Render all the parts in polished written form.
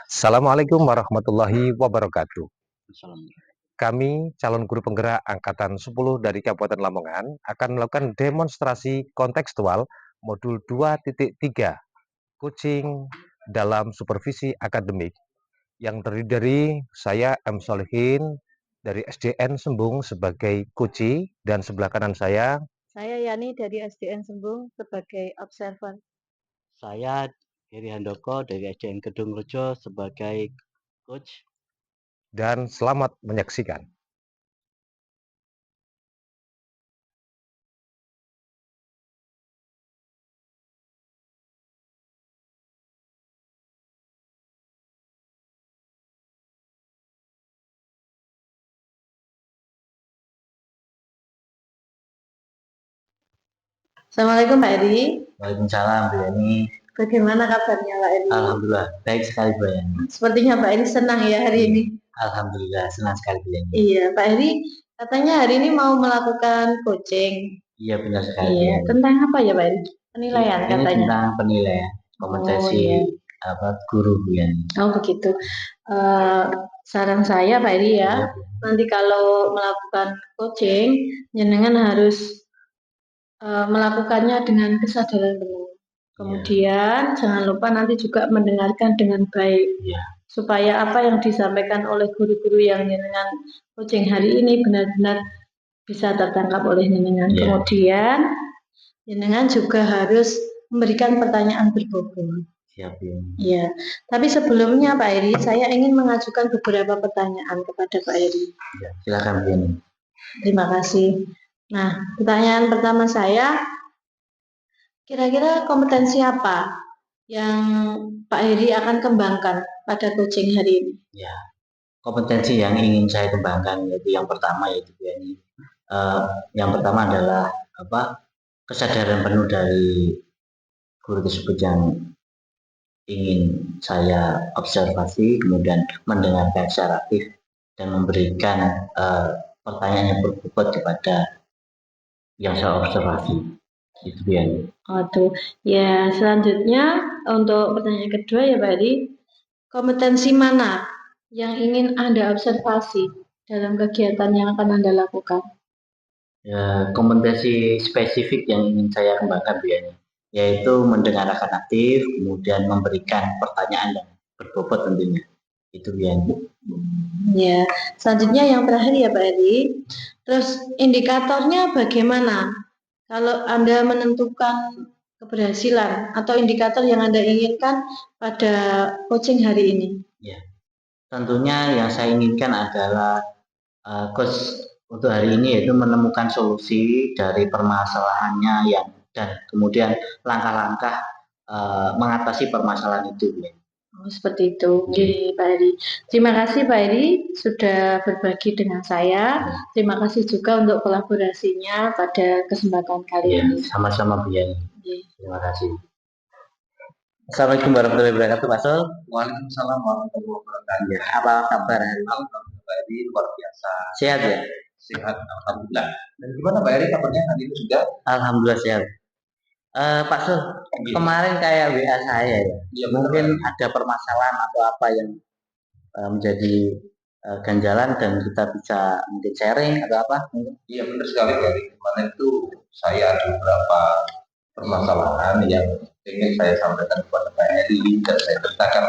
Assalamualaikum warahmatullahi wabarakatuh. Assalamualaikum. Kami, calon guru penggerak Angkatan 10 dari Kabupaten Lamongan, akan melakukan demonstrasi kontekstual modul 2.3, coaching dalam supervisi akademik, yang terdiri dari saya, M. Solihin, dari SDN Sembung sebagai coach, dan sebelah kanan saya Yani dari SDN Sembung sebagai observer. Saya Heri Handoko dari SDN Kedung Rejo sebagai coach. dan selamat menyaksikan. Assalamualaikum Pak Eri. Waalaikumsalam Bu Yani. Bagaimana kabarnya Pak Eri? Alhamdulillah baik sekali Bu Yani. Sepertinya Pak Eri senang ya hari ini. Alhamdulillah senang sekali Bu Yani. Iya Pak Eri, katanya hari ini mau melakukan coaching. Iya benar sekali Bu Iya, Yani. tentang apa ya Pak Eri? Penilaian Ini katanya. tentang penilaian kompetensi iya. guru Bu Yani. Oh begitu. Saran saya Pak Eri ya, Iya, Bu. nanti kalau melakukan coaching, jenengan harus melakukannya dengan kesadaran penuh. Kemudian jangan lupa nanti juga mendengarkan dengan baik, Iya. supaya apa yang disampaikan oleh guru-guru yang jenengan coaching hari ini benar-benar bisa tertangkap oleh jenengan. Iya. Kemudian jenengan juga harus memberikan pertanyaan berbobot. Siap Bu Yani. Iya, tapi sebelumnya Pak Eri, saya ingin mengajukan beberapa pertanyaan kepada Pak Eri. Iya, silakan Bu Yani. Terima kasih. Nah, pertanyaan pertama saya, kira-kira kompetensi apa yang Pak Heri akan kembangkan pada coaching hari ini? Ya, kompetensi yang ingin saya kembangkan yaitu yang pertama yaitu Bu Yani. Yang pertama adalah kesadaran penuh dari guru tersebut yang ingin saya observasi, kemudian mendengarkan secara aktif dan memberikan pertanyaan yang berbobot kepada yang saya observasi. Itu Bu Yani. Tuh. Ya, selanjutnya untuk pertanyaan kedua ya Pak Heri, kompetensi mana yang ingin Anda observasi dalam kegiatan yang akan Anda lakukan? Ya, kompetensi spesifik yang ingin saya kembangkan Bu Yani, yaitu mendengarkan aktif, kemudian memberikan pertanyaan yang berbobot tentunya. Itu Bu Yani. Ya, selanjutnya yang terakhir ya Pak Heri, terus indikatornya bagaimana kalau Anda menentukan keberhasilan atau indikator yang Anda inginkan pada coaching hari ini? Ya, tentunya yang saya inginkan adalah coach untuk hari ini yaitu menemukan solusi dari permasalahannya dan kemudian langkah-langkah mengatasi permasalahan itu. Oh, seperti itu. Oke, Pak Heri. Terima kasih Pak Heri sudah berbagi dengan saya. Terima kasih juga untuk kolaborasinya pada kesempatan kali ini. Sama-sama Bu Yani. Terima kasih. Assalamualaikum warahmatullahi wabarakatuh, Pak Sol. Waalaikumsalam warahmatullahi wabarakatuh. Ya, apa kabar hari ini? Alhamdulillah ini luar biasa. Sehat ya? Sehat, alhamdulillah. Dan gimana Pak Eri kabarnya hari ini juga? Alhamdulillah sehat. Pak Sol, kemarin kayak WA saya ya. Iya, mungkin betul. ada permasalahan atau apa yang menjadi ganjalan dan kita bisa mungkin sharing atau apa? Iya benar sekali Pak Eri. Kemarin itu saya ada beberapa permasalahan yang ingin saya sampaikan kepada Pak Eri dan saya ceritakan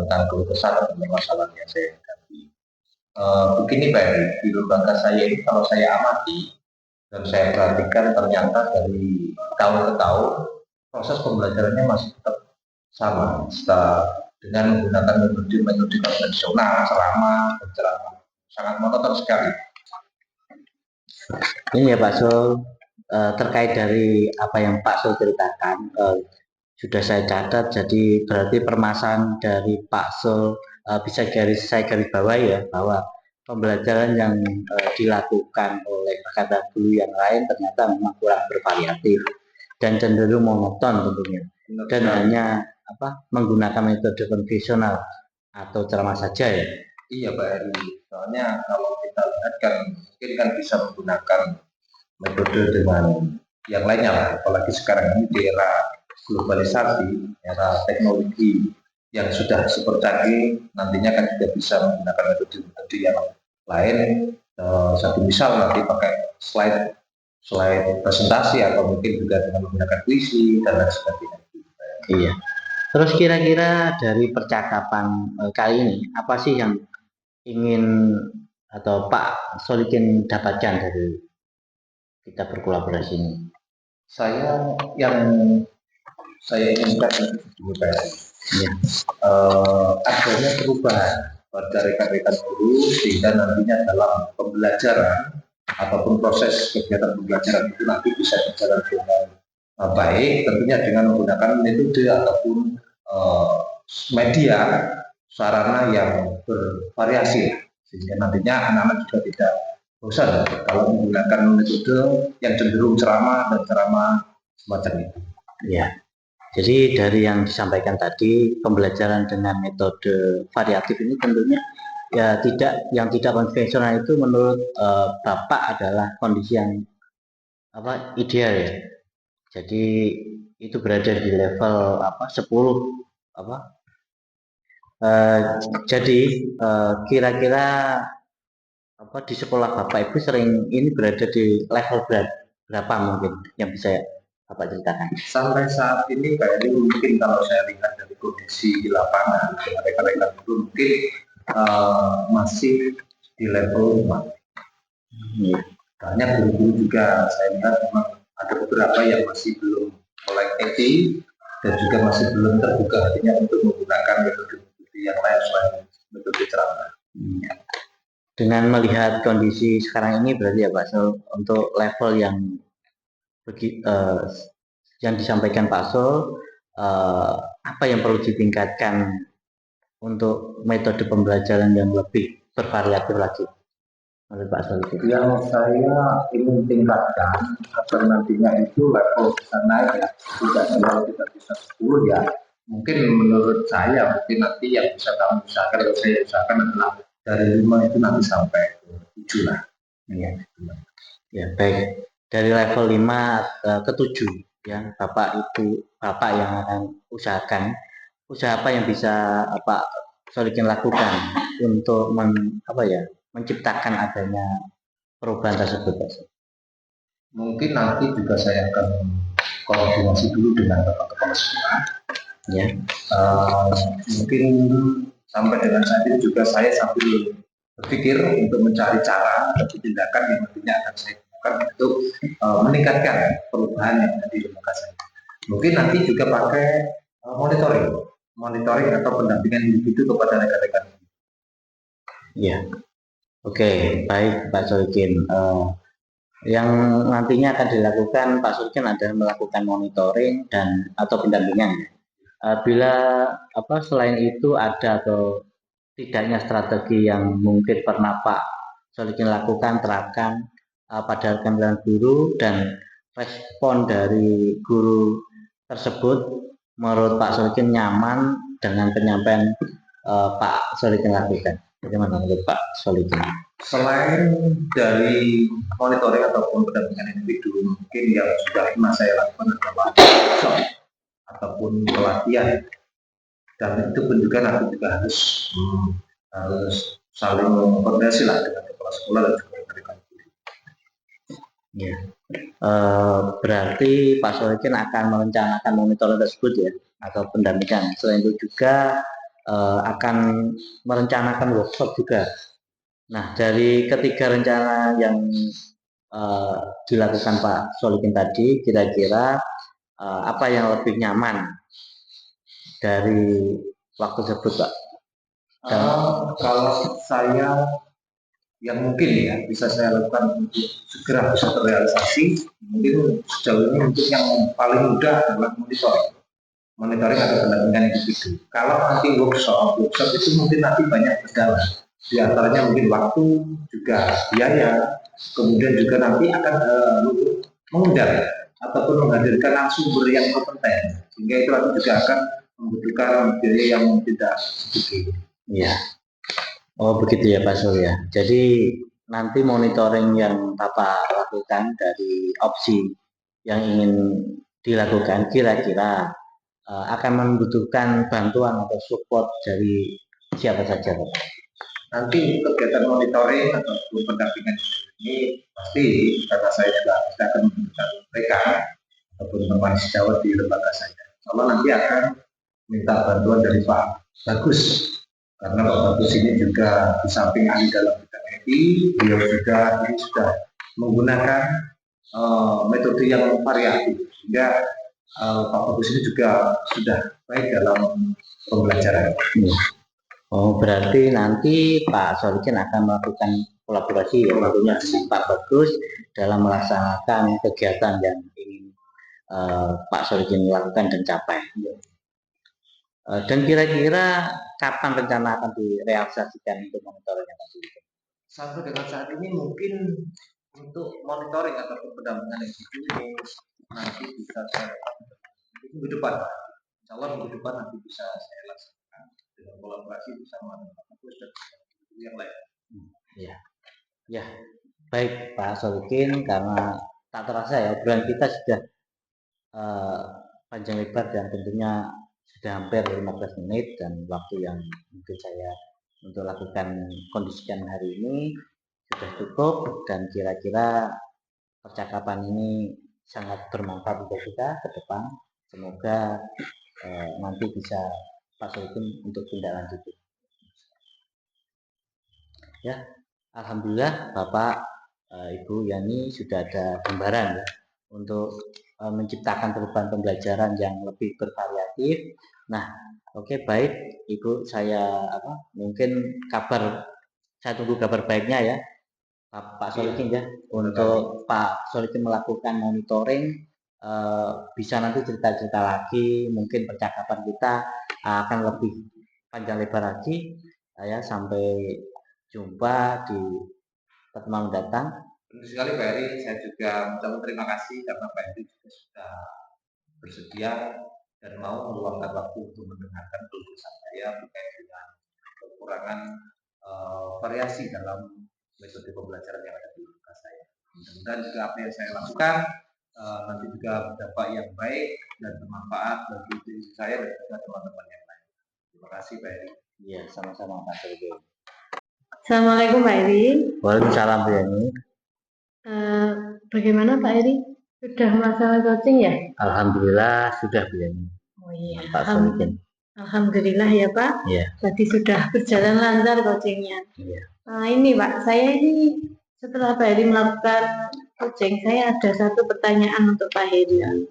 tentang keluh kesah dan permasalahan yang saya hadapi. Begini Pak Eri, di lembaga saya ini kalau saya amati dan saya perhatikan ternyata dari tahun ke tahun proses pembelajarannya masih tetap sama dengan menggunakan metode konvensional, ceramah sangat monoton sekali. Ini ya Pak Sol, terkait dari apa yang Pak Sol ceritakan, sudah saya catat, jadi berarti permasalahan dari Pak Sol bisa saya garis bawahi ya, bahwa pembelajaran yang dilakukan oleh rekan guru yang lain ternyata memang kurang bervariatif dan cenderung monoton tentunya, dan hanya menggunakan metode konvensional atau ceramah saja ya. Iya Pak Eri, soalnya kalau kita lihat kan mungkin kan bisa menggunakan metode dengan yang lainnya lah, apalagi sekarang ini di era globalisasi, era teknologi yang sudah super canggih nantinya kan juga bisa menggunakan metode-metode yang lain. Satu misal nanti pakai slide presentasi atau mungkin juga dengan menggunakan puisi dan lain sebagainya. Iya. Terus kira-kira dari percakapan kali ini apa sih yang ingin atau Pak Solikin dapatkan dari kita berkolaborasi ini? Yang saya inginkan itu Ya. adanya perubahan pada rekan-rekan guru sehingga nantinya dalam pembelajaran ataupun proses kegiatan pembelajaran itu nanti bisa berjalan dengan baik, tentunya dengan menggunakan metode ataupun media sarana yang bervariasi sehingga nantinya anak-anak juga tidak bosan kalau menggunakan metode yang cenderung ceramah dan ceramah semacam itu. Ya. Jadi dari yang disampaikan tadi, pembelajaran dengan metode variatif ini tentunya ya tidak konvensional itu menurut Bapak adalah kondisi yang ideal ya. Jadi itu berada di level 10 jadi kira-kira di sekolah Bapak Ibu sering ini berada di level berapa mungkin yang bisa Bapak ceritakan? Sampai saat ini Pak Edi, mungkin kalau saya lihat dari kondisi di lapangan rekan-rekan itu mungkin masih di level 5. Karena guru-guru juga saya lihat memang ada beberapa yang masih belum mulai active dan juga masih belum terbuka hatinya untuk menggunakan metode-metode yang lain selain metode ceramah. Dengan melihat kondisi sekarang ini berarti ya Pak, untuk level yang disampaikan Pak Sol, apa yang perlu ditingkatkan untuk metode pembelajaran yang lebih bervariatif lagi menurut Pak Sol? Yang saya ingin tingkatkan agar nantinya itu level bisa naik ya, tidak kalau kita bisa 10 ya, mungkin menurut saya mungkin nanti yang bisa kami usahakan atau saya usahakan adalah dari 5 itu nanti sampai 7 lah. Ya baik, dari level 5 ke 7 ya Bapak yang akan usahakan usaha apa yang bisa Pak Solikin lakukan untuk menciptakan adanya perubahan tersebut. Mungkin nanti juga saya akan koordinasi dulu dengan Bapak Kepala Sekolah ya. Mungkin sampai dengan saat ini juga saya sambil berpikir untuk mencari cara atau tindakan yang nantinya akan saya gunakan untuk meningkatkan perubahan yang ada di lembaga saya. Mungkin nanti juga pakai monitoring atau pendampingan individu kepada rekan-rekan. Ya, oke, baik Pak Solikin. Yang nantinya akan dilakukan Pak Solikin adalah melakukan monitoring dan atau pendampingan. Bila selain itu ada atau tidaknya strategi yang mungkin pernah Pak Solikin lakukan terapkan pada rekan-rekan guru dan respon dari guru tersebut menurut Pak Solikin nyaman dengan penyampaian Pak Solikin lakukan. Bagaimana menurut Pak Solikin? Selain dari monitoring ataupun pendampingan individu, mungkin yang sudah pernah saya lakukan adalah workshop ataupun pelatihan, dan itu pun juga nanti juga harus saling koordinasi lah dengan kepala sekolah dan juga rekan-rekan guru. Ya, berarti Pak Solikin akan merencanakan monitoring tersebut ya atau pendampingan. Selain itu juga akan merencanakan workshop juga. Nah, dari ketiga rencana yang dilakukan Pak Solikin tadi, kira-kira apa yang lebih nyaman dari waktu tersebut, Pak? Kalau saya yang mungkin ya bisa saya lakukan untuk segera bisa terrealisasi, mungkin sejauh ini mungkin yang paling mudah adalah monitoring atau pendampingan individu. Kalau nanti workshop itu mungkin nanti banyak kendala, di antaranya mungkin waktu, juga biaya, kemudian juga nanti akan mengundang ataupun menghadirkan sumber yang kompeten, sehingga itu nanti juga akan membutuhkan biaya yang tidak sedikit. Iya. Oh begitu ya Pak Surya. Jadi nanti monitoring yang Bapak lakukan dari opsi yang ingin dilakukan kira-kira akan membutuhkan bantuan atau support dari siapa saja, Pak? Nanti untuk kegiatan monitoring atau pendampingan ini pasti karena saya juga akan memberikan mereka ataupun teman sejawat di lembaga saya. Kalau nanti akan minta bantuan dari Pak Bagus, karena Pak Bagus ini juga di samping ahli dalam bidang IT, beliau juga ini sudah menggunakan metode yang variatif, sehingga Pak Bagus ini juga sudah baik dalam pembelajaran. Oh, berarti nanti Pak Solikin akan melakukan kolaborasi ya tentunya dengan Pak Bagus dalam melaksanakan kegiatan yang ingin Pak Solikin lakukan dan capai. Dan kira-kira kapan rencana akan direalisasikan untuk monitoringnya, Pak Solikin? Sampai dengan saat ini mungkin untuk monitoring ataupun pendampingan individu ini nanti bisa saya minggu depan, insya Allah minggu depan nanti bisa saya laksanakan dengan kolaborasi bersama dengan Pak Bagus dan yang lain. Ya, baik Pak Solikin, karena tak terasa ya obrolan kita sudah panjang lebar dan tentunya sudah hampir 15 menit, dan waktu yang mungkin saya untuk lakukan kondisikan hari ini sudah cukup, dan kira-kira percakapan ini sangat bermanfaat untuk kita ke depan. Semoga nanti bisa Pak Solikin untuk tindak lanjuti. Ya, alhamdulillah Bapak Ibu Yani sudah ada gambaran ya untuk menciptakan perubahan pembelajaran yang lebih bervariatif. Nah, oke, baik Ibu, saya mungkin saya tunggu kabar baiknya ya Pak Solikin ya, untuk Pak Solikin melakukan monitoring. Bisa nanti cerita-cerita lagi, mungkin percakapan kita akan lebih panjang lebar lagi ya. Sampai jumpa di pertemuan mendatang. Tentu sekali Pak Heri, saya juga mengucapkan terima kasih karena Pak Heri juga sudah bersedia dan mau meluangkan waktu untuk mendengarkan keluh saya terkait dengan kekurangan variasi dalam metode pembelajaran yang ada di lembaga saya. Mudah-mudahan juga apa yang saya lakukan nanti juga berdampak yang baik dan bermanfaat bagi diri saya dan juga teman-teman yang lain. Terima kasih Pak Heri. Iya, sama-sama Pak Solikin. Assalamualaikum Pak Heri. Waalaikumsalam Bu Yani. Bagaimana Pak Heri? Sudah masalah coaching ya? Alhamdulillah sudah Bu Yani. Oh iya. Pak Solikin. Alhamdulillah ya Pak. Iya. Tadi sudah berjalan lancar coachingnya. Iya. Nah ini Pak, saya ini setelah Pak Heri melakukan coaching, saya ada satu pertanyaan untuk Pak Heri.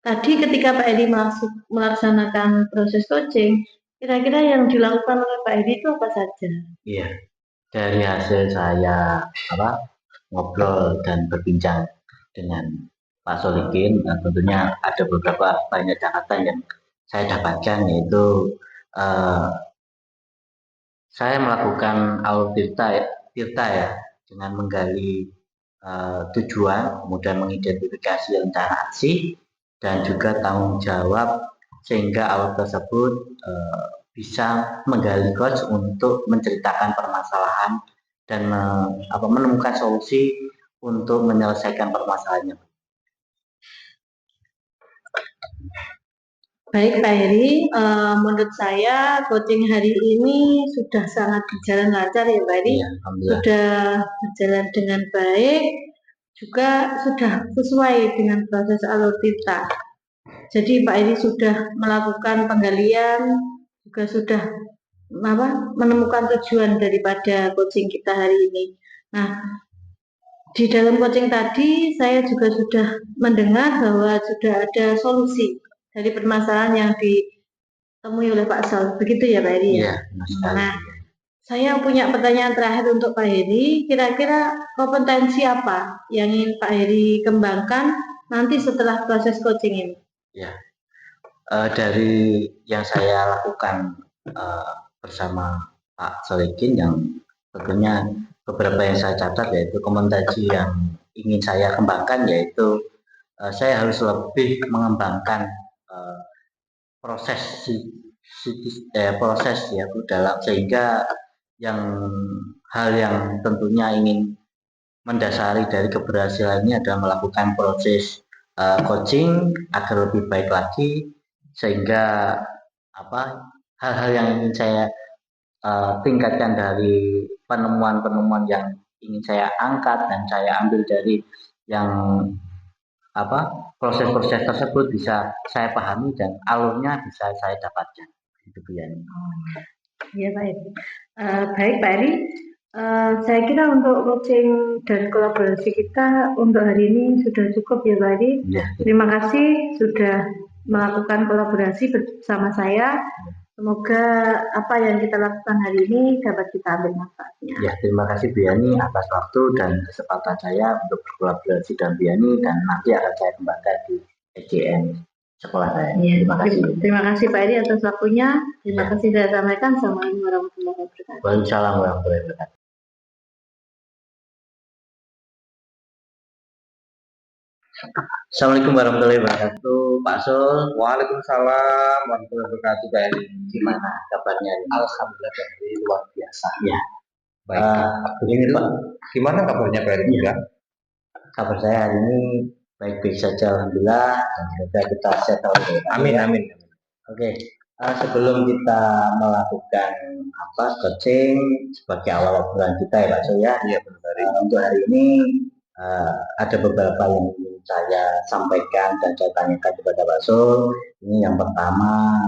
Tadi ketika Pak Heri melaksanakan proses coaching, kira-kira yang dilakukan oleh Pak Heri itu apa saja? Iya. Dari hasil saya ngobrol dan berbincang dengan Pak Solikin, tentunya ada beberapa banyak catatan yang saya dapatkan, yaitu saya melakukan aul tirta ya, dengan menggali tujuan, kemudian mengidentifikasi rencana aksi dan juga tanggung jawab, sehingga aul tersebut bisa menggali coach untuk menceritakan permasalahan dan menemukan solusi untuk menyelesaikan permasalahannya. Baik Pak Heri, menurut saya coaching hari ini sudah sangat berjalan lancar ya Pak Heri. Ya, sudah berjalan dengan baik, juga sudah sesuai dengan proses alur tirta. Jadi Pak Heri sudah melakukan penggalian, juga sudah menemukan tujuan daripada coaching kita hari ini. Nah, di dalam coaching tadi saya juga sudah mendengar bahwa sudah ada solusi dari permasalahan yang ditemui oleh Pak Sal, begitu ya Pak Heri? Iya. Nah, saya punya pertanyaan terakhir untuk Pak Heri. Kira-kira kompetensi apa yang ingin Pak Heri kembangkan nanti setelah proses coaching ini? Ya, dari yang saya lakukan bersama Pak Solikin, yang tentunya beberapa yang saya catat, yaitu kompetensi yang ingin saya kembangkan, yaitu saya harus lebih mengembangkan proses ya Bu, dalam, sehingga hal yang tentunya ingin mendasari dari keberhasilan ini adalah melakukan proses coaching agar lebih baik lagi, sehingga hal-hal yang ingin saya tingkatkan dari penemuan-penemuan yang ingin saya angkat dan saya ambil dari yang proses-proses tersebut bisa saya pahami dan alurnya bisa saya dapatkan. Itu Bu Yani. Ya baik. Baik Pak Eri, saya kira untuk coaching dan kolaborasi kita untuk hari ini sudah cukup ya Pak Eri. Ya. Terima kasih sudah melakukan kolaborasi bersama saya. Semoga apa yang kita lakukan hari ini dapat kita ambil manfaatnya. Ya, terima kasih Bu Yani atas waktu dan kesempatan saya untuk berkolaborasi dengan Bu Yani, dan nanti akan saya kembangkan di EGM sekolah saya. Ya, Terima kasih. Terima kasih Pak Eri atas waktunya. Terima Ya. kasih sudah sampaikan. Assalamualaikum warahmatullahi wabarakatuh. Waalaikumsalam warahmatullahi wabarakatuh. Assalamualaikum warahmatullahi wabarakatuh, Pak Sul. Waalaikumsalam warahmatullahi wabarakatuh, Pak Eri. Gimana kabarnya? Alhamdulillah Pak Eri, luar biasa. Ya. Baik. Begini Pak, Gimana kabarnya Pak Eri? Ya. Kabar saya hari ini baik-baik saja, alhamdulillah, dan semoga kita settle. Amin, amin. Oke, sebelum kita melakukan coaching sebagai awal obrolan kita ya Pak Sul ya. Iya benar. Untuk hari ini ada beberapa yang ingin saya sampaikan dan saya tanyakan kepada Pak Sul. Ini yang pertama,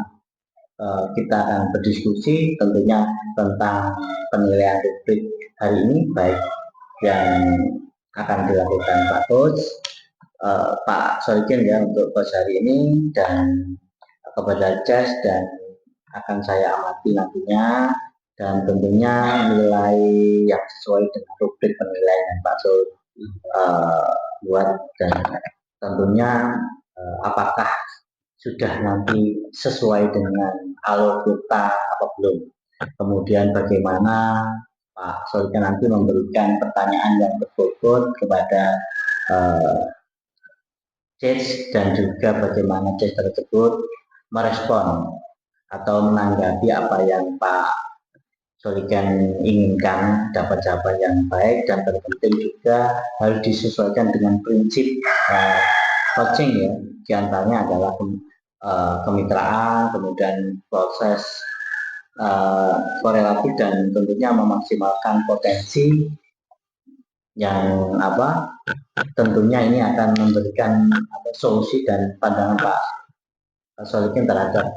kita akan berdiskusi tentunya tentang penilaian rubrik hari ini, baik yang akan dilakukan Pak Coach, Pak Solikin ya untuk coach hari ini, dan kepada Jess, dan akan saya amati nantinya, dan tentunya nilai yang sesuai dengan rubrik penilaian yang Pak Sul buat, dan tentunya apakah sudah nanti sesuai dengan alur kita apa belum. Kemudian bagaimana Pak Solikin nanti memberikan pertanyaan yang berbobot kepada Jess, dan juga bagaimana Jess tersebut merespon atau menanggapi apa yang Pak Solikin inginkan, dapat jawaban yang baik, dan terpenting juga harus disesuaikan dengan prinsip coaching ya. Di antaranya adalah kemitraan, kemudian proses korelatif, dan tentunya memaksimalkan potensi yang tentunya ini akan memberikan solusi dan pandangan Pak Solikin terhadap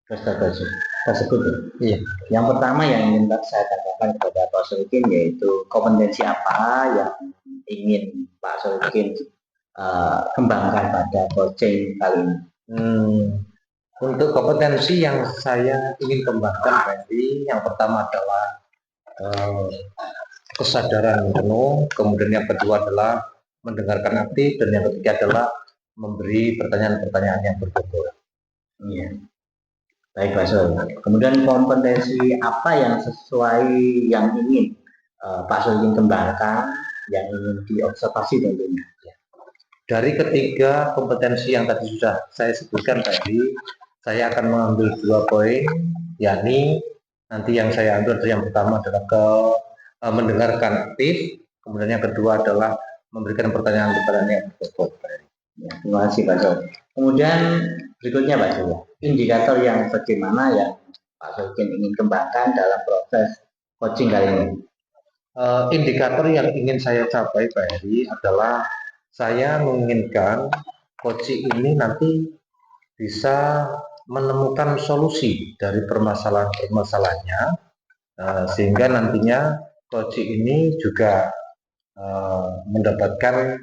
prestasi tersebut. Iya. Yang pertama yang ingin saya tanyakan kepada Pak Solikin yaitu kompetensi apa yang ingin Pak Solikin kembangkan pada coaching kali ini. Untuk kompetensi yang saya ingin kembangkan tadi, yang pertama adalah kesadaran penuh, kemudian yang kedua adalah mendengarkan aktif, dan yang ketiga adalah memberi pertanyaan-pertanyaan yang berbobot. Iya. Baik Pak Sul. Kemudian kompetensi apa yang sesuai yang ingin Pak Sul ingin kembangkan, yang ingin diobservasi tentunya. Dari ketiga kompetensi yang tadi sudah saya sebutkan tadi, saya akan mengambil 2 poin, yakni nanti yang saya ambil yang pertama adalah mendengarkan aktif, kemudian yang kedua adalah memberikan pertanyaan-pertanyaan yang berbobot. Ya, terima kasih Pak Sul. Kemudian berikutnya Pak Sul, indikator yang bagaimana yang Pak Solikin ingin kembangkan dalam proses coaching kali ini. Indikator yang ingin saya capai Pak Heri adalah saya menginginkan coaching ini nanti bisa menemukan solusi dari permasalahan-permasalahannya, sehingga nantinya coaching ini juga mendapatkan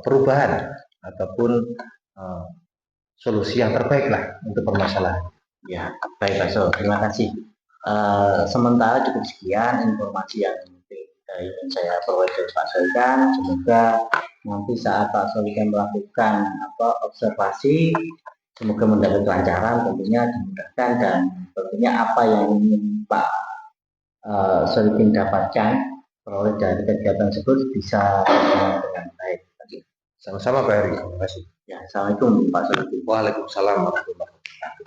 perubahan ataupun solusi yang terbaik lah untuk permasalahan. Ya, baik Pak Sul, terima kasih. Sementara cukup sekian informasi yang ingin saya peroleh dari Pak Solikin. Semoga nanti saat Pak Solikin melakukan observasi, semoga mendapat kelancaran, tentunya dimudahkan, dan tentunya apa yang ingin Pak Solikin dapatkan peroleh dari kegiatan tersebut bisa berjalan dengan baik. Sama-sama Pak Heri, terima kasih. Ya, Assalamualaikum Pak Solikin. Waalaikumsalam warahmatullahi wabarakatuh.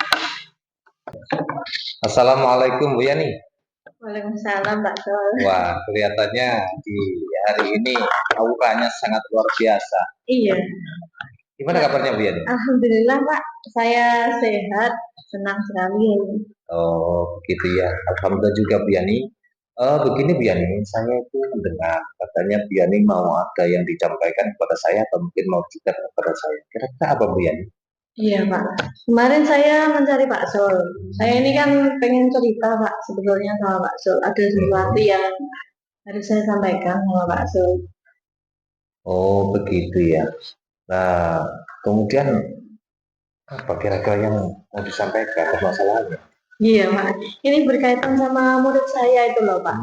Assalamualaikum Bu Yani. Waalaikumsalam Pak Sul. Wah, kelihatannya di hari ini auranya sangat luar biasa. Iya. Gimana kabarnya Bu Yani? Alhamdulillah Pak, saya sehat, senang sekali. Oh, begitu ya. Alhamdulillah juga Bu Yani. Begini Bu Yani, saya itu mendengar katanya Bu Yani mau ada yang disampaikan kepada saya atau mungkin mau cerita kepada saya. Kira-kira apa Bu Yani? Iya Pak, kemarin saya mencari Pak Sol. Saya ini kan pengen cerita Pak sebetulnya sama Pak Sol. Ada sesuatu yang harus saya sampaikan sama Pak Sol. Oh, begitu ya. Nah, kemudian apa kira-kira yang mau disampaikan permasalahannya? Iya Pak, ini berkaitan sama murid saya itu loh Pak.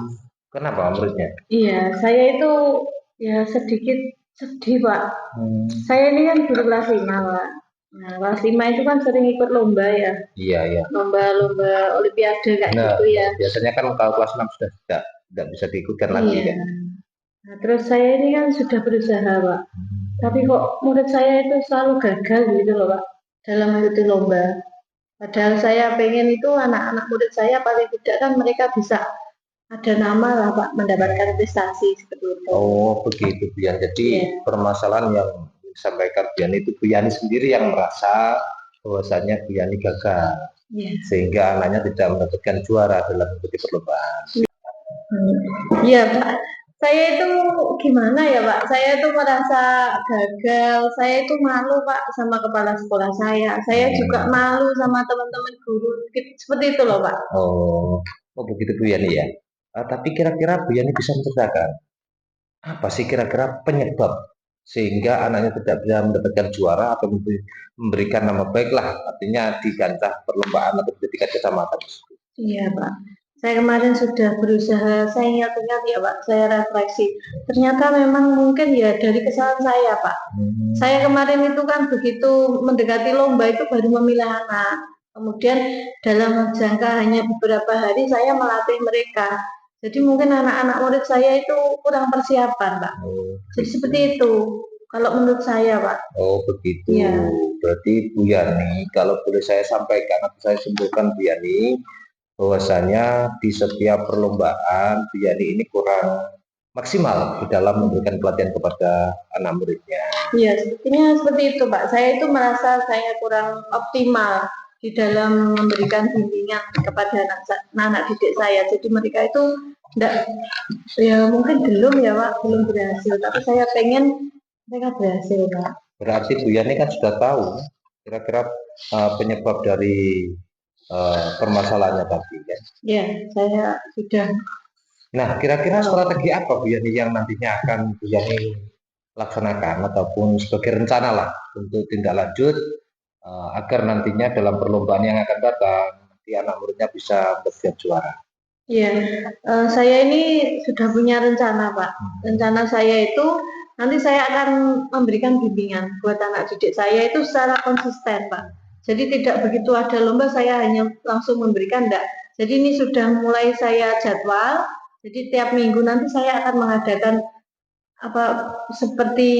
Kenapa muridnya? Iya, saya itu ya sedikit sedih Pak. Saya ini kan guru kelas 5 Pak. Nah, kelas 5 itu kan sering ikut lomba ya. Iya, iya. Lomba-lomba olimpiade kayak Nah, gitu ya. biasanya kan kalau kelas 6 sudah tidak bisa diikutkan lagi Iya. kan. Nah, terus saya ini kan sudah berusaha Pak. Tapi kok murid saya itu selalu gagal gitu loh Pak dalam mengikuti lomba. Padahal saya pengen itu anak-anak murid saya paling tidak kan mereka bisa ada nama lah Pak mendapatkan prestasi seperti itu. Oh, begitu Bu Yani. Jadi Iya. permasalahan yang disampaikan Bu Yani itu Bu Yani sendiri yang merasa bahwasanya Bu Yani gagal Iya. sehingga anaknya tidak mendapatkan juara dalam mengikuti perlombaan. Iya Pak. Saya itu gimana ya Pak? Saya itu merasa gagal. Saya itu malu Pak sama kepala sekolah saya. Saya juga malu sama teman-teman guru. Seperti itu loh Pak. Oh, oh begitu Bu Yani ya. Tapi kira-kira Bu Yani bisa menceritakan apa sih kira-kira penyebab sehingga anaknya tidak bisa mendapatkan juara atau memberikan nama baik lah, artinya di kancah perlombaan atau di tingkat kecamatan. Iya Pak. Saya kemarin sudah berusaha, saya ingat-ingat ya Pak, saya refleksi. Ternyata memang mungkin ya dari kesalahan saya Pak. Saya kemarin itu kan begitu mendekati lomba itu baru memilih anak. Kemudian dalam jangka hanya beberapa hari saya melatih mereka. Jadi mungkin anak-anak murid saya itu kurang persiapan Pak. Jadi seperti itu. Kalau menurut saya Pak. Oh begitu. Iya. Berarti Bu Yani, kalau boleh saya sampaikan atau saya simpulkan Bu Yani, bahwasanya di setiap perlombaan Bu Yani ini kurang maksimal di dalam memberikan pelatihan kepada anak muridnya. Iya, sepertinya seperti itu, Pak. Saya itu merasa saya kurang optimal di dalam memberikan bimbingan kepada anak didik saya. Jadi mereka itu enggak, ya mungkin belum ya, Pak, belum berhasil. Tapi saya pengen mereka berhasil, Pak. Berarti Bu Yani kan sudah tahu kira-kira penyebab dari permasalahannya tadi kan? Ya, saya sudah. Nah, kira-kira strategi apa Bu Yani yang nantinya akan Bu Yani laksanakan ataupun sebagai rencana lah untuk tindak lanjut agar nantinya dalam perlombaan yang akan datang nanti anak muridnya bisa mendapatkan juara. Ya, saya ini sudah punya rencana, Pak. Rencana saya itu nanti saya akan memberikan bimbingan buat anak didik saya itu secara konsisten, Pak. Jadi tidak begitu ada lomba saya hanya langsung memberikan, enggak. Jadi ini sudah mulai saya jadwal. Jadi tiap minggu nanti saya akan mengadakan apa seperti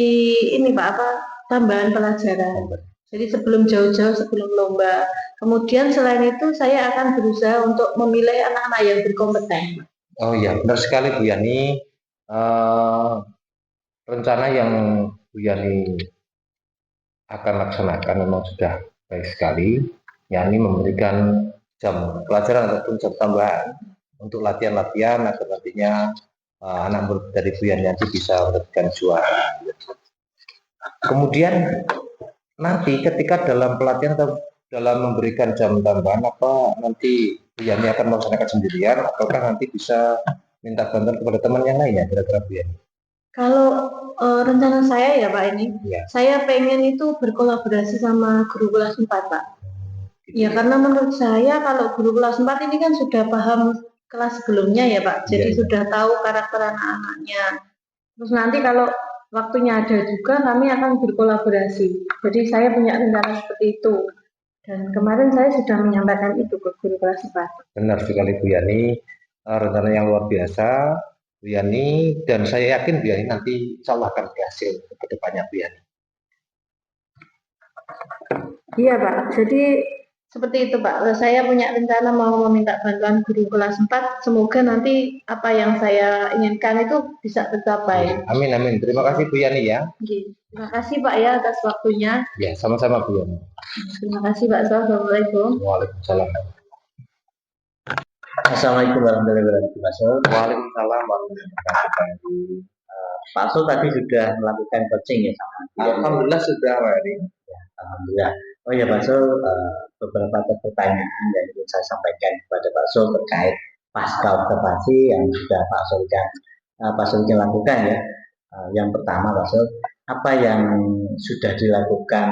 ini Pak, apa tambahan pelajaran. Jadi sebelum jauh-jauh sebelum lomba. Kemudian selain itu saya akan berusaha untuk memilih anak-anak yang berkompeten. Oh iya, benar sekali Bu Yani. Rencana yang Bu Yani akan laksanakan memang sudah baik sekali, yakni memberikan jam pelajaran ataupun jam tambahan untuk latihan-latihan agar nantinya anak murid dari Bu Yani nanti bisa mendapatkan juara. Kemudian nanti ketika dalam pelatihan atau dalam memberikan jam tambahan apa nanti Bu Yani akan melaksanakan sendirian ataukah nanti bisa minta bantuan kepada teman yang lainnya kira-kira Bu Yani? Kalau rencana saya ya Pak ini, Ya. saya pengen itu berkolaborasi sama guru kelas 4 Pak. Ya karena menurut saya kalau guru kelas 4 ini kan sudah paham kelas sebelumnya ya Pak, jadi sudah tahu karakter anak-anaknya. Terus nanti kalau waktunya ada juga kami akan berkolaborasi. Jadi saya punya rencana seperti itu. Dan kemarin saya sudah menyampaikan itu ke guru kelas 4. Benar sekali Bu Yani, rencana yang luar biasa Bu Yani, dan saya yakin Bu Yani nanti insya Allah akan berhasil ke depannya Bu Yani. Iya Pak, jadi Seperti itu Pak, saya punya rencana mau meminta bantuan guru kelas 4, semoga nanti apa yang saya inginkan itu bisa tercapai. Amin, amin. Terima kasih Bu Yani ya. Oke. Terima kasih Pak ya atas waktunya. Ya, sama-sama Bu Yani. Terima kasih Pak. Assalamualaikum. Waalaikumsalam. Assalamualaikum warahmatullahi wabarakatuh, Pak Sol. Waalaikumsalam warahmatullahi wabarakatuh. Pak Sol tadi sudah melakukan coaching ya sama Alhamdulillah sudah, Pak Eri. Alhamdulillah. Oh ya Pak Sol, beberapa pertanyaan yang ingin saya sampaikan kepada Pak Sol terkait pasca observasi yang sudah Pak Sol lakukan ya. Yang pertama Pak Sol, apa yang sudah dilakukan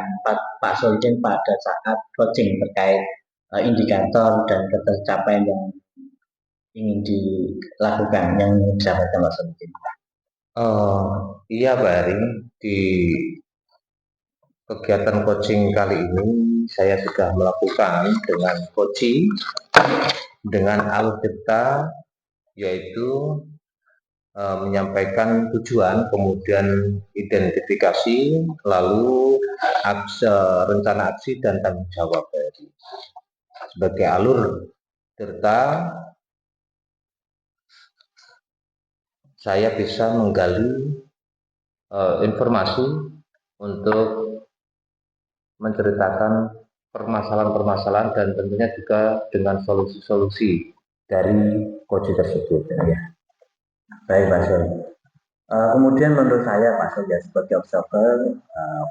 Pak Solikin pada saat coaching terkait indikator dan ketercapaian yang ingin dilakukan yang didapatkan Pak Solikin? Iya Pak Eri, di kegiatan coaching kali ini saya sudah melakukan dengan coaching dengan alur data, yaitu menyampaikan tujuan, kemudian identifikasi, lalu rencana aksi dan tanggung jawab. Sebagai alur data, saya bisa menggali informasi untuk menceritakan permasalahan-permasalahan dan tentunya juga dengan solusi-solusi dari coaching tersebut. Ya. Baik Pak Sol. Kemudian menurut saya Pak Sol ya sebagai observer,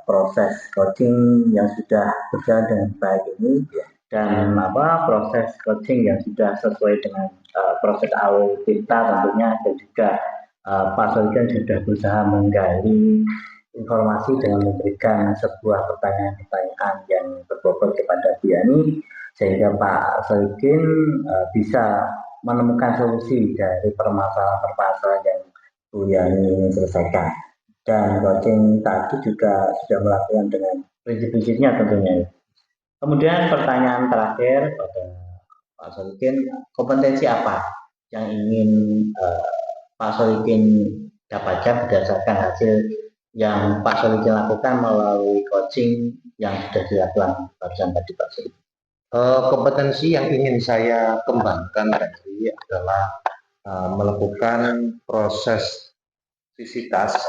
proses coaching yang sudah berjalan dengan baik ini dan proses coaching yang sudah sesuai dengan proses awal kita tentunya, dan juga Pak Sol kan sudah berusaha menggali informasi dengan memberikan sebuah pertanyaan-pertanyaan yang berbobot kepada Bu Yani, sehingga Pak Solikin bisa menemukan solusi dari permasalahan-permasalahan yang Bu Yani ingin selesaikan. Dan coaching tadi juga sudah melakukan dengan prinsip-prinsipnya tentunya. Kemudian pertanyaan terakhir pada Pak Solikin, kompetensi apa yang ingin Pak Solikin dapatkan berdasarkan hasil yang Pak Solikin lakukan melalui coaching yang sudah dilakukan barusan tadi Pak Solikin? Kompetensi yang ingin saya kembangkan tadi adalah melakukan proses visitas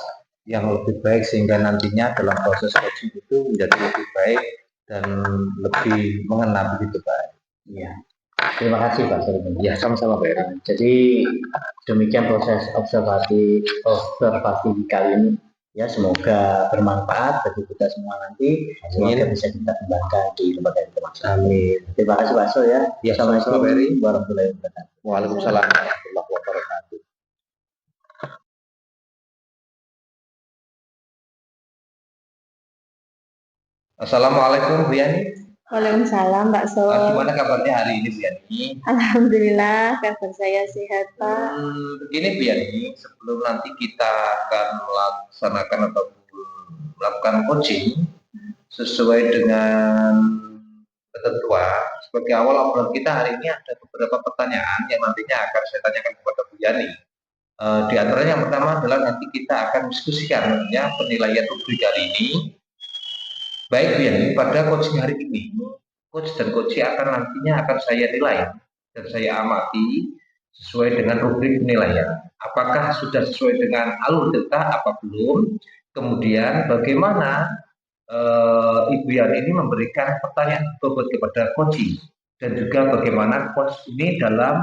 yang lebih baik, sehingga nantinya dalam proses coaching itu menjadi lebih baik dan lebih mengena begitu Pak. Iya. Terima kasih Pak Solikin. Ya, sama-sama Pak Eri. Jadi demikian proses observasi kali ini. Ya, semoga bermanfaat bagi kita semua nanti. Semoga bisa kita kembangkan di lembaga informasi. Amin. Terima kasih Pak Sol ya. Assalamualaikum warahmatullahi wabarakatuh. Waalaikumsalam warahmatullahi wabarakatuh. Assalamualaikum Bu Yani. Waalaikumsalam Pak Sol. Gimana kabarnya hari ini Bu Yani? Alhamdulillah kabar saya sehat Pak. Begini Bu Yani, sebelum nanti kita akan melaksanakan atau melakukan coaching sesuai dengan ketentuan, sebagai awal obrolan kita hari ini ada beberapa pertanyaan yang nantinya akan saya tanyakan kepada Bu Yani. Di antaranya yang pertama adalah nanti kita akan diskusikan nantinya penilaian rubrik hari ini. Baik Bu Yani, pada coaching hari ini, coach dan coachee akan nantinya akan saya nilai dan saya amati sesuai dengan rubrik penilaian. Apakah sudah sesuai dengan alur data, apa belum? Kemudian bagaimana Ibu Yani ini memberikan pertanyaan bobot kepada coachee, dan juga bagaimana coach ini dalam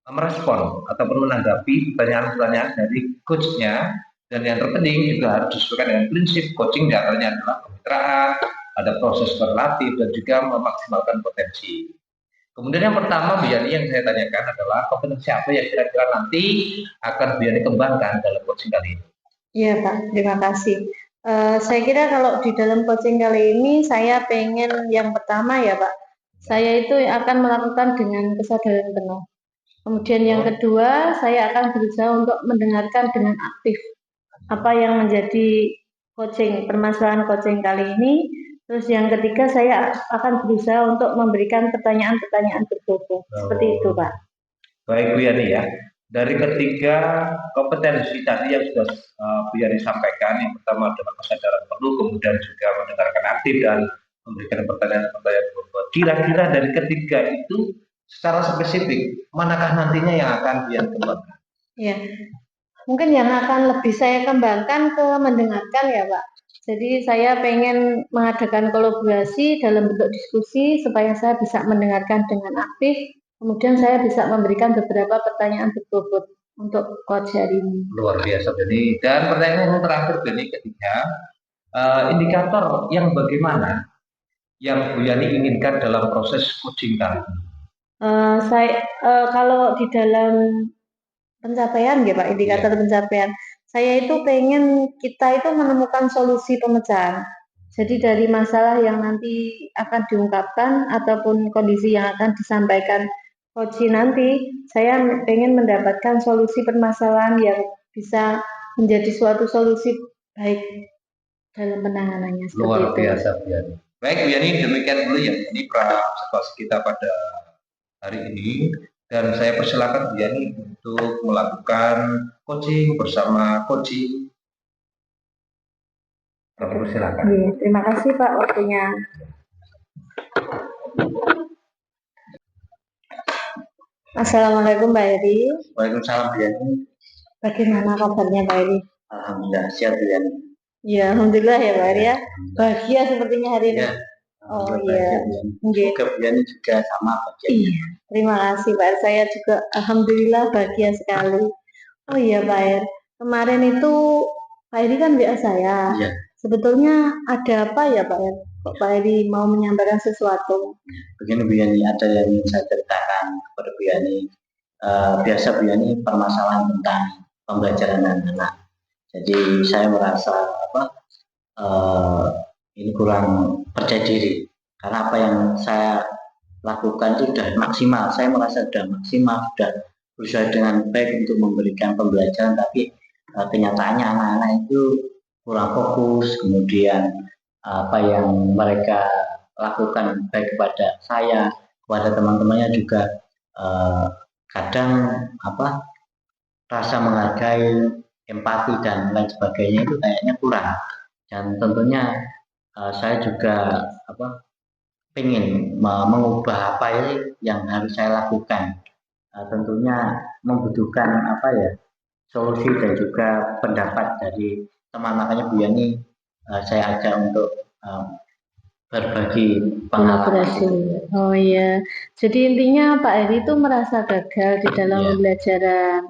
merespon ataupun menanggapi pertanyaan-pertanyaan dari coachnya. Dan yang terpenting juga harus disesuaikan dengan prinsip coaching, diantaranya adalah kemitraan, ada proses berlatih, dan juga memaksimalkan potensi. Kemudian yang pertama Bu Yani yang saya tanyakan adalah kompetensi apa yang kira-kira nanti akan Bu Yani kembangkan dalam coaching kali ini? Iya Pak, terima kasih. Saya kira kalau di dalam coaching kali ini saya pengen yang pertama ya Pak, saya itu akan melakukan dengan kesadaran penuh. Kemudian yang kedua, saya akan berusaha untuk mendengarkan dengan aktif apa yang menjadi permasalahan coaching kali ini. Terus yang ketiga, saya akan berusaha untuk memberikan pertanyaan-pertanyaan berbobot. Seperti itu Pak. Baik Bu Yani ya. Dari ketiga kompetensi tadi yang sudah Bu Yani sampaikan, yang pertama adalah kesadaran penuh, kemudian juga mendengarkan aktif dan memberikan pertanyaan-pertanyaan bobot. Kira-kira dari ketiga itu secara spesifik manakah nantinya yang akan Bian kembangkan? Ya, mungkin yang akan lebih saya kembangkan ke mendengarkan ya Pak. Jadi saya pengen mengadakan kolaborasi dalam bentuk diskusi supaya saya bisa mendengarkan dengan aktif. Kemudian saya bisa memberikan beberapa pertanyaan berbobot untuk coach hari ini. Luar biasa Beni. Dan pertanyaan yang terakhir Beni ketiga, indikator yang bagaimana yang Bu Yani inginkan dalam proses coaching kali ini? Kalau di dalam pencapaian ya Pak, indikator pencapaian. Saya itu pengen kita itu menemukan solusi pemecahan. Jadi dari masalah yang nanti akan diungkapkan ataupun kondisi yang akan disampaikan coach nanti, saya pengen mendapatkan solusi permasalahan yang bisa menjadi suatu solusi baik dalam penanganannya. Luar biasa Bu Yani. Baik Bu Yani, demikian dulu ya ini observasi kita pada hari ini. Dan saya persilakan Bu Yani untuk melakukan coaching bersama coaching. Silakan. Iya, terima kasih Pak waktunya. Assalamualaikum Pak Eri. Waalaikumsalam Bu Yani. Bagaimana kabarnya Pak Eri? Alhamdulillah sehat Bu Yani. Ya, alhamdulillah ya Pak Eri ya. Bahagia sepertinya hari ini. Ya. Oh iya. Semoga Bu Yani juga sama bahagia. Iya. Terima kasih Pak Eri. Saya juga alhamdulillah bahagia sekali. Oh iya Pak Eri. Kemarin itu Pak Eri kan WA saya. Iya. Sebetulnya ada apa ya Pak Eri? Kok Pak Eri mau menyampaikan sesuatu? Begini Bu Yani, ada yang ingin saya ceritakan kepada Bu Yani. Biasa Bu Yani permasalahan tentang pembelajaran anak-anak. Jadi saya merasa ini kurang percaya diri karena apa yang saya lakukan itu sudah maksimal. Saya merasa sudah maksimal, sudah berusaha dengan baik untuk memberikan pembelajaran, tapi kenyataannya anak-anak itu kurang fokus. Kemudian apa yang mereka lakukan baik kepada saya, kepada teman-temannya juga kadang rasa menghargai, empati dan lain sebagainya itu kayaknya kurang. Dan tentunya saya juga ingin mengubah apa yang harus saya lakukan. Tentunya membutuhkan solusi dan juga pendapat dari teman. Makanya Bu Yani saya ajak untuk berbagi pengalaman. Oh iya, jadi intinya Pak Eri itu merasa gagal di dalam pembelajaran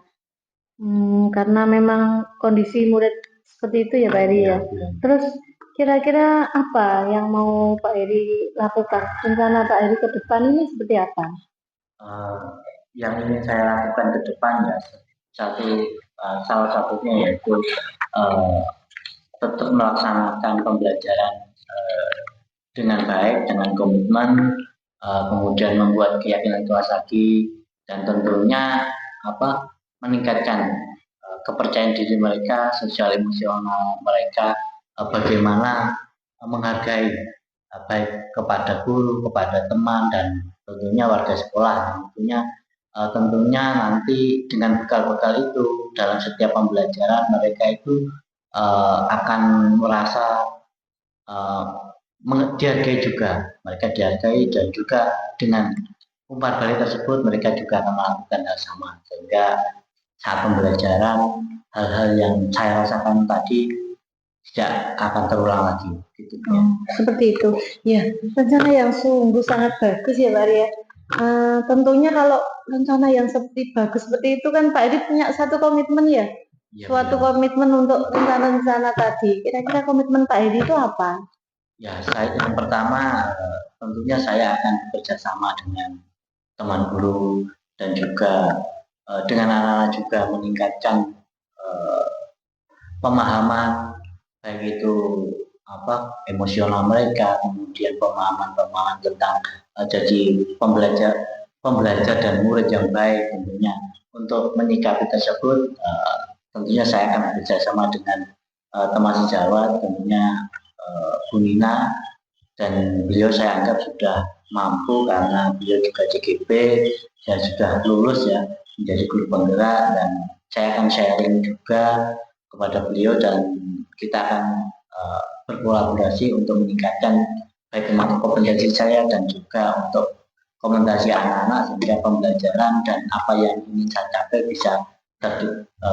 karena memang kondisi murid seperti itu ya Pak Eri ya. Terus kira-kira apa yang mau Pak Eri lakukan? Rencana Pak Eri ke depan ini seperti apa? Yang ingin saya lakukan ke depan ya salah satunya yaitu tetap melaksanakan pembelajaran dengan baik, dengan komitmen, kemudian membuat keyakinan kelas lagi, dan tentunya meningkatkan kepercayaan diri mereka, sosial emosional mereka, bagaimana menghargai baik kepada guru, kepada teman, dan tentunya warga sekolah. Tentunya nanti dengan bekal-bekal itu dalam setiap pembelajaran mereka itu akan merasa dihargai juga, mereka dihargai, dan juga dengan umpan balik tersebut mereka juga akan melakukan hal sama, sehingga saat pembelajaran hal-hal yang saya rasakan tadi tidak akan terulang lagi. Gitu. Seperti itu ya, rencana yang sungguh sangat bagus ya Pak Eri ya. Tentunya kalau rencana yang bagus seperti itu kan Pak Eri punya satu komitmen ya, suatu komitmen untuk rencana-rencana tadi. Kira-kira komitmen Pak Eri itu apa? Ya, yang pertama tentunya saya akan bekerjasama dengan teman guru dan juga dengan anak-anak juga meningkatkan pemahaman baik itu emosional mereka, kemudian pemahaman tentang jadi pembelajar dan murid yang baik. Tentunya untuk menyikapi tersebut tentunya saya akan bekerjasama dengan teman sejawat, tentunya Bu Nina, dan beliau saya anggap sudah mampu karena beliau juga CGP dan sudah lulus ya menjadi guru penggerak, dan saya akan sharing juga kepada beliau dan kita akan berkolaborasi untuk meningkatkan baik dengan kompetensi saya dan juga untuk kompetensi anak-anak, sehingga pembelajaran dan apa yang ingin saya capai bisa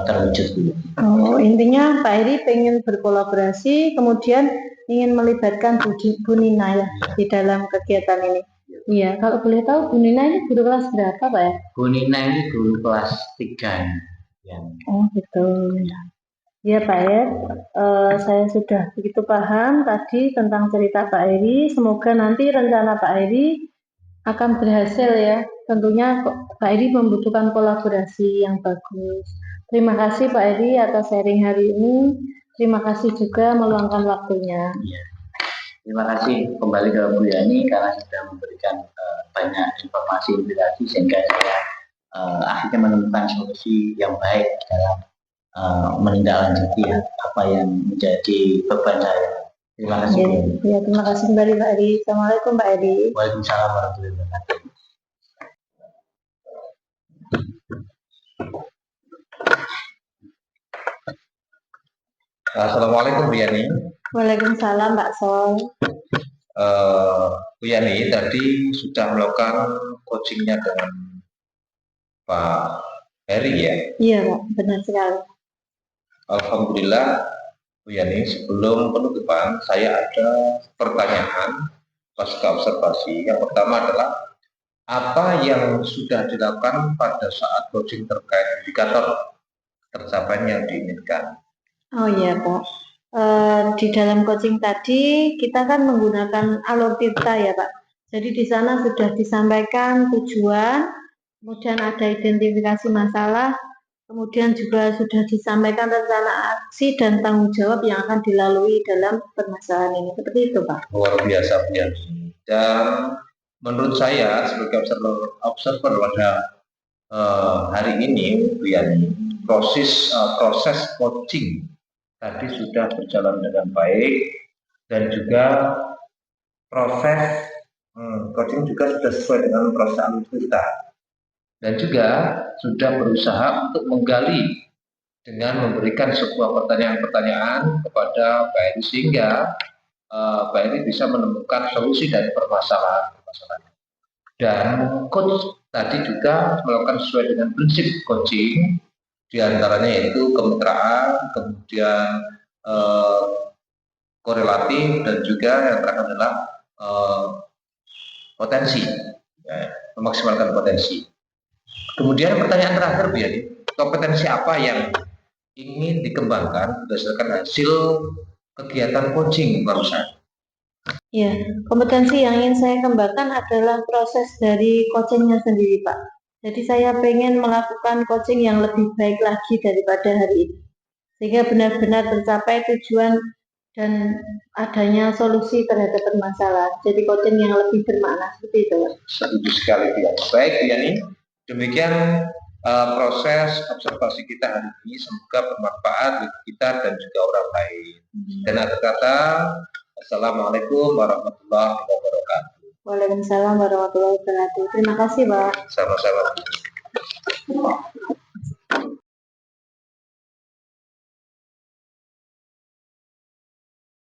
terwujud. Oh, intinya Pak Heri pengen berkolaborasi, kemudian ingin melibatkan Bu Nina ya di dalam kegiatan ini. Iya, kalau boleh tahu Bu Nina ini guru kelas berapa Pak ya? Bu Nina ini guru kelas 3. Ya. Oh gitu. Ya Pak Her, saya sudah begitu paham tadi tentang cerita Pak Heri. Semoga nanti rencana Pak Heri akan berhasil ya. Tentunya Pak Heri membutuhkan kolaborasi yang bagus. Terima kasih Pak Heri atas sharing hari ini. Terima kasih juga meluangkan waktunya. Ya. Terima kasih kembali ke Bu Yani karena sudah memberikan banyak informasi inspirasi sehingga saya akhirnya menemukan solusi yang baik dalam menindaklanjuti apa yang menjadi beban saya. Terima kasih. Ya, terima kasih kembali Pak Heri. Assalamualaikum Pak Heri. Waalaikumsalam warahmatullahi wabarakatuh. Assalamualaikum Bu Yani. Waalaikumsalam Pak Sol. Bu Yani tadi sudah melakukan coachingnya dengan Pak Heri ya? Iya Pak, benar sekali. Alhamdulillah Bu Yani, sebelum penutupan saya ada pertanyaan pasca observasi. Yang pertama adalah apa yang sudah dilakukan pada saat coaching terkait indikator tercapaian yang diinginkan? Oh iya Pak, di dalam coaching tadi kita kan menggunakan alur tirta ya Pak. Jadi di sana sudah disampaikan tujuan, kemudian ada identifikasi masalah, kemudian juga sudah disampaikan rencana aksi dan tanggung jawab yang akan dilalui dalam permasalahan ini. Seperti itu Pak. Luar biasa Bu Yani. Dan menurut saya sebagai observer pada hari ini Bu Yani, proses coaching tadi sudah berjalan dengan baik dan juga proses coaching juga sudah sesuai dengan proses alur kita dan juga sudah berusaha untuk menggali dengan memberikan sebuah pertanyaan-pertanyaan kepada Pak Heri sehingga Pak Heri bisa menemukan solusi dari permasalahan. Dan coach tadi juga melakukan sesuai dengan prinsip coaching, diantaranya yaitu kemitraan, kemudian korelatif, dan juga yang terakhir adalah potensi, ya, memaksimalkan potensi. Kemudian pertanyaan terakhir Bu Yani, kompetensi apa yang ingin dikembangkan berdasarkan hasil kegiatan coaching barusan? Ya, kompetensi yang ingin saya kembangkan adalah proses dari coachingnya sendiri Pak. Jadi saya pengen melakukan coaching yang lebih baik lagi daripada hari ini. Sehingga benar-benar tercapai tujuan dan adanya solusi terhadap permasalahan. Jadi coaching yang lebih bermakna seperti itu. Setuju sekali Bu Yani. Baik Bu Yani, demikian proses observasi kita hari ini. Semoga bermanfaat bagi kita dan juga orang lain. Dan akhir kata, Assalamualaikum warahmatullahi wabarakatuh. Waalaikumsalam warahmatullahi wabarakatuh. Terima kasih Pak. Sama-sama.